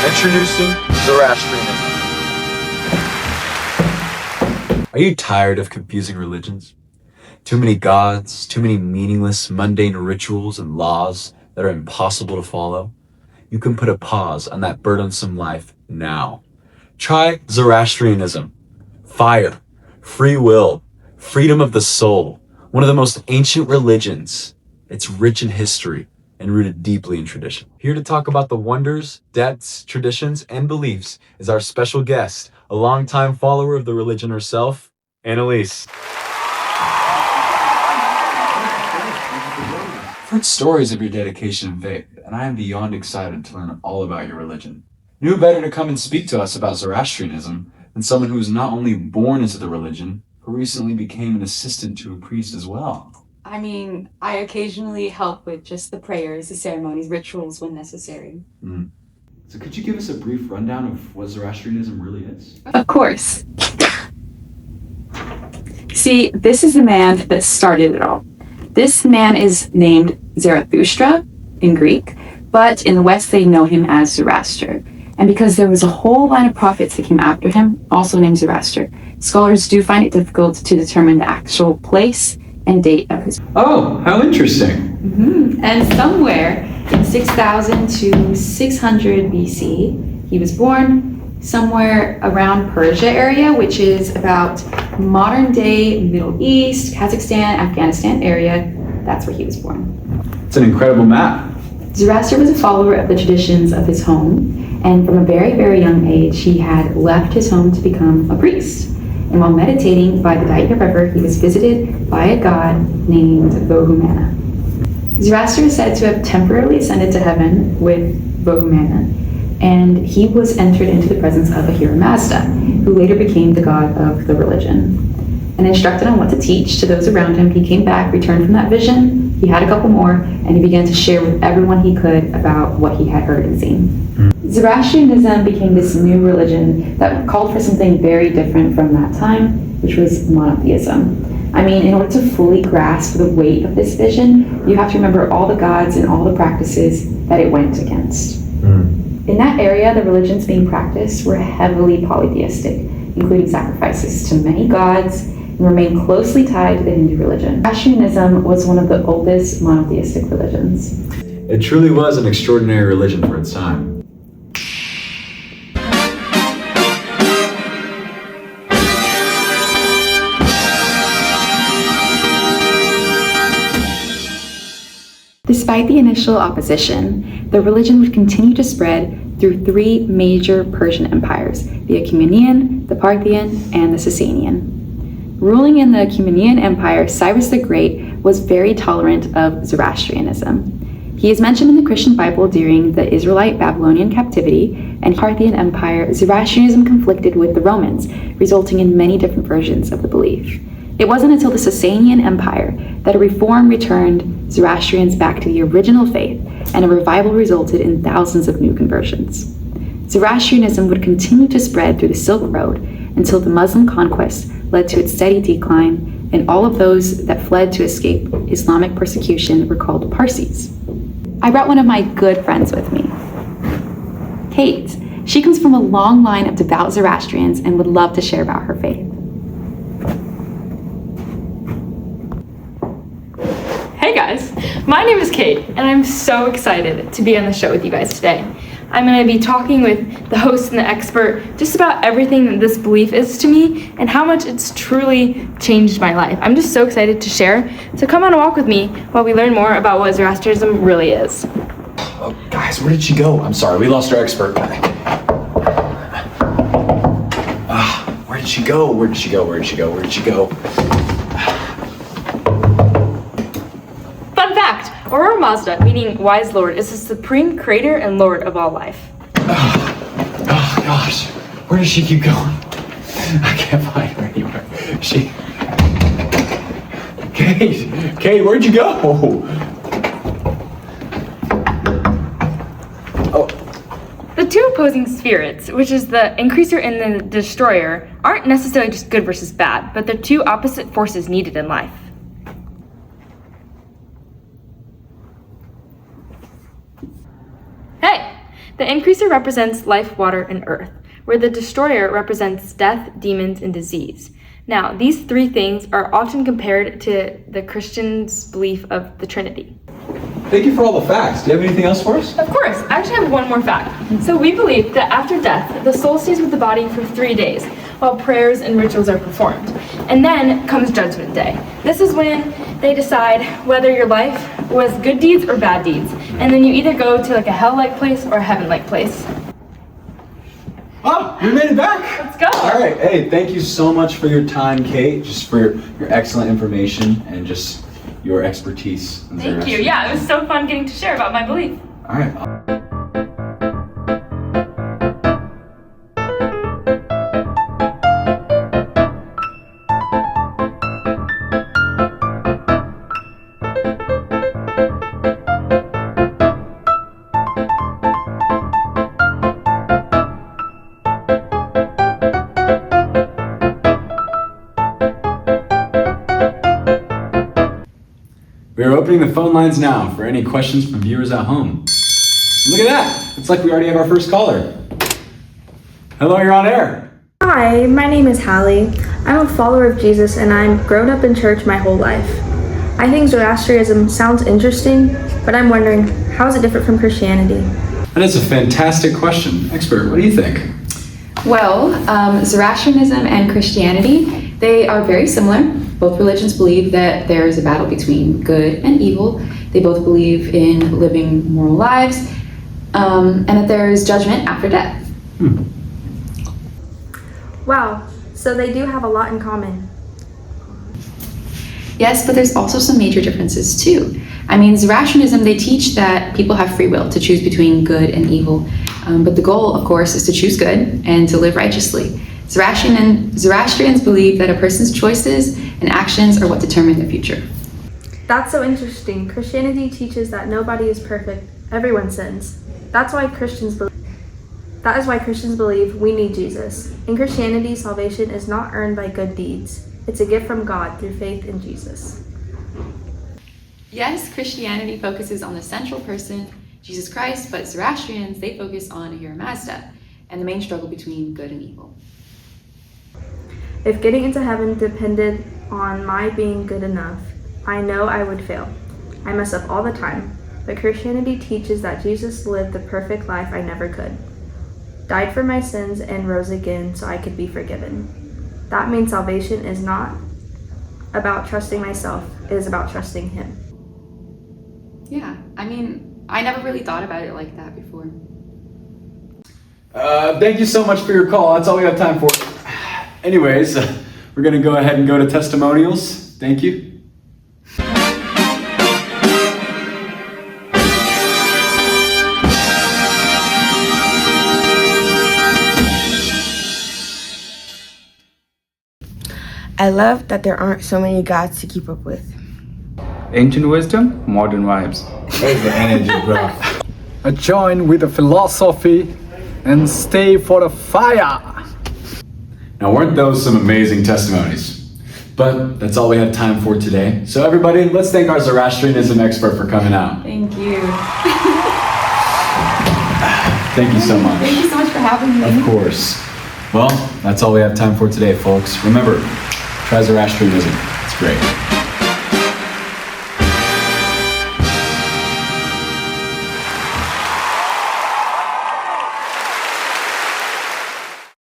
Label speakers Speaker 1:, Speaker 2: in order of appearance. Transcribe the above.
Speaker 1: Introducing Zoroastrianism. Are you tired of confusing religions? Too many gods, too many meaningless, mundane rituals and laws that are impossible to follow? You can put a pause on that burdensome life now. Try Zoroastrianism. Fire, free will, freedom of the soul, one of the most ancient religions. It's rich in history and rooted deeply in tradition. Here to talk about the wonders, depths, traditions, and beliefs is our special guest, a longtime follower of the religion herself, Annalise. I've heard stories of your dedication and faith, and I am beyond excited to learn all about your religion. Who better to come and speak to us about Zoroastrianism than someone who was not only born into the religion, but recently became an assistant to a priest as well?
Speaker 2: I mean, I occasionally help with just the prayers, the ceremonies, rituals when necessary.
Speaker 1: So could you give us a brief rundown of what Zoroastrianism really is?
Speaker 2: Of course. See, this is the man that started it all. This man is named Zarathustra in Greek, but in the West they know him as Zoroaster. And because there was a whole line of prophets that came after him, also named Zoroaster, scholars do find it difficult to determine the actual place and date of his.
Speaker 1: Oh, how interesting.
Speaker 2: And somewhere in 6000 to 600 BC, he was born somewhere around Persia area, which is about modern day Middle East, Kazakhstan, Afghanistan area. That's where he was born.
Speaker 1: It's an incredible map.
Speaker 2: Zoroaster was a follower of the traditions of his home, and from a very, very young age, he had left his home to become a priest. And while meditating by the Daita River, he was visited by a god named Vohumana. Zoroaster is said to have temporarily ascended to heaven with Vohumana, and he was entered into the presence of Ahura Mazda, who later became the god of the religion. And instructed on what to teach to those around him, he came back, returned from that vision, he had a couple more, and he began to share with everyone he could about what he had heard and seen. Zoroastrianism became this new religion that called for something very different from that time, which was monotheism. I mean, in order to fully grasp the weight of this vision, you have to remember all the gods and all the practices that it went against. In that area, the religions being practiced were heavily polytheistic, including sacrifices to many gods, and remained closely tied to the Hindu religion. Zoroastrianism was one of the oldest monotheistic religions.
Speaker 1: It truly was an extraordinary religion for its time.
Speaker 2: Despite the initial opposition, the religion would continue to spread through three major Persian empires, the Achaemenid, the Parthian, and the Sasanian. Ruling in the Achaemenid Empire, Cyrus the Great was very tolerant of Zoroastrianism. He is mentioned in the Christian Bible during the Israelite Babylonian captivity, and Parthian Empire, Zoroastrianism conflicted with the Romans, resulting in many different versions of the belief. It wasn't until the Sasanian Empire that a reform returned Zoroastrians back to the original faith, and a revival resulted in thousands of new conversions. Zoroastrianism would continue to spread through the Silk Road until the Muslim conquest led to its steady decline, and all of those that fled to escape Islamic persecution were called Parsis. I brought one of my good friends with me, Kate. She comes from a long line of devout Zoroastrians and would love to share about her faith.
Speaker 3: Hey guys, my name is Kate, and I'm so excited to be on the show with you guys today. I'm going to be talking with the host and the expert just about everything that this belief is to me and how much it's truly changed my life. I'm just so excited to share, so come on a walk with me while we learn more about what Zoroastrianism really is.
Speaker 1: Oh, guys, where did she go? I'm sorry, we lost our expert. Where did she go? Where did she go? Where did she go? Where did she go?
Speaker 3: Fun fact, Ahura Mazda, meaning wise lord, is the supreme creator and lord of all life.
Speaker 1: Oh gosh, where does she keep going? I can't find her anywhere. Kate, where'd you go? Oh.
Speaker 3: The two opposing spirits, which is the increaser and the destroyer, aren't necessarily just good versus bad, but they're two opposite forces needed in life. Hey, The increaser represents life, water, and earth, where the destroyer represents death, demons, and disease. Now, these three things are often compared to the Christians' belief of the Trinity.
Speaker 1: Thank you for all the facts. Do you have anything else for us?
Speaker 3: Of course, I actually have one more fact. So we believe that after death, the soul stays with the body for 3 days while prayers and rituals are performed. And then comes Judgment Day. This is when they decide whether your life was good deeds or bad deeds. And then you either go to like a hell-like place or a heaven-like place.
Speaker 1: Oh, we made it back.
Speaker 3: Let's go.
Speaker 1: All right. Hey, thank you so much for your time, Kate, just for your excellent information and just your expertise.
Speaker 3: Thank you. Yeah, it was so fun getting to share about my belief.
Speaker 1: All right. We are opening the phone lines now for any questions from viewers at home. Look at that. It's like we already have our first caller. Hello, you're on air.
Speaker 4: Hi, my name is Hallie. I'm a follower of Jesus and I'm grown up in church my whole life. I think Zoroastrianism sounds interesting, but I'm wondering, how is it different from Christianity?
Speaker 1: That is a fantastic question. Expert, what do you think?
Speaker 2: Well, Zoroastrianism and Christianity, they are very similar. Both religions believe that there is a battle between good and evil. They both believe in living moral lives, and that there is judgment after death.
Speaker 4: Wow, so they do have a lot in common.
Speaker 2: Yes, but there's also some major differences too. I mean, Zoroastrianism, they teach that people have free will to choose between good and evil. But the goal, of course, is to choose good and to live righteously. Zoroastrians believe that a person's choices and actions are what determine their future.
Speaker 4: That's so interesting. Christianity teaches that nobody is perfect. Everyone sins. That is why Christians believe we need Jesus. In Christianity, salvation is not earned by good deeds. It's a gift from God through faith in Jesus.
Speaker 2: Yes, Christianity focuses on the central person, Jesus Christ, but Zoroastrians, they focus on Ahura Mazda and the main struggle between good and evil.
Speaker 4: If getting into heaven depended on my being good enough, I know I would fail. I mess up all the time. But Christianity teaches that Jesus lived the perfect life I never could, died for my sins, and rose again so I could be forgiven. That means salvation is not about trusting myself, it is about trusting Him.
Speaker 2: Yeah, I mean, I never really thought about it like that before.
Speaker 1: Thank you so much for your call. That's all we have time for. Anyways, we're going to go ahead and go to testimonials. Thank you.
Speaker 5: I love that there aren't so many gods to keep up with.
Speaker 6: Ancient wisdom, modern vibes.
Speaker 7: Where's the energy, bro?
Speaker 8: I join with the philosophy and stay for the fire.
Speaker 1: Now, weren't those some amazing testimonies? But that's all we have time for today. So everybody, let's thank our Zoroastrianism expert for coming out.
Speaker 2: Thank you.
Speaker 1: Thank you so much.
Speaker 2: Thank you so much for having me.
Speaker 1: Of course. Well, that's all we have time for today, folks. Remember, try Zoroastrianism. It's great.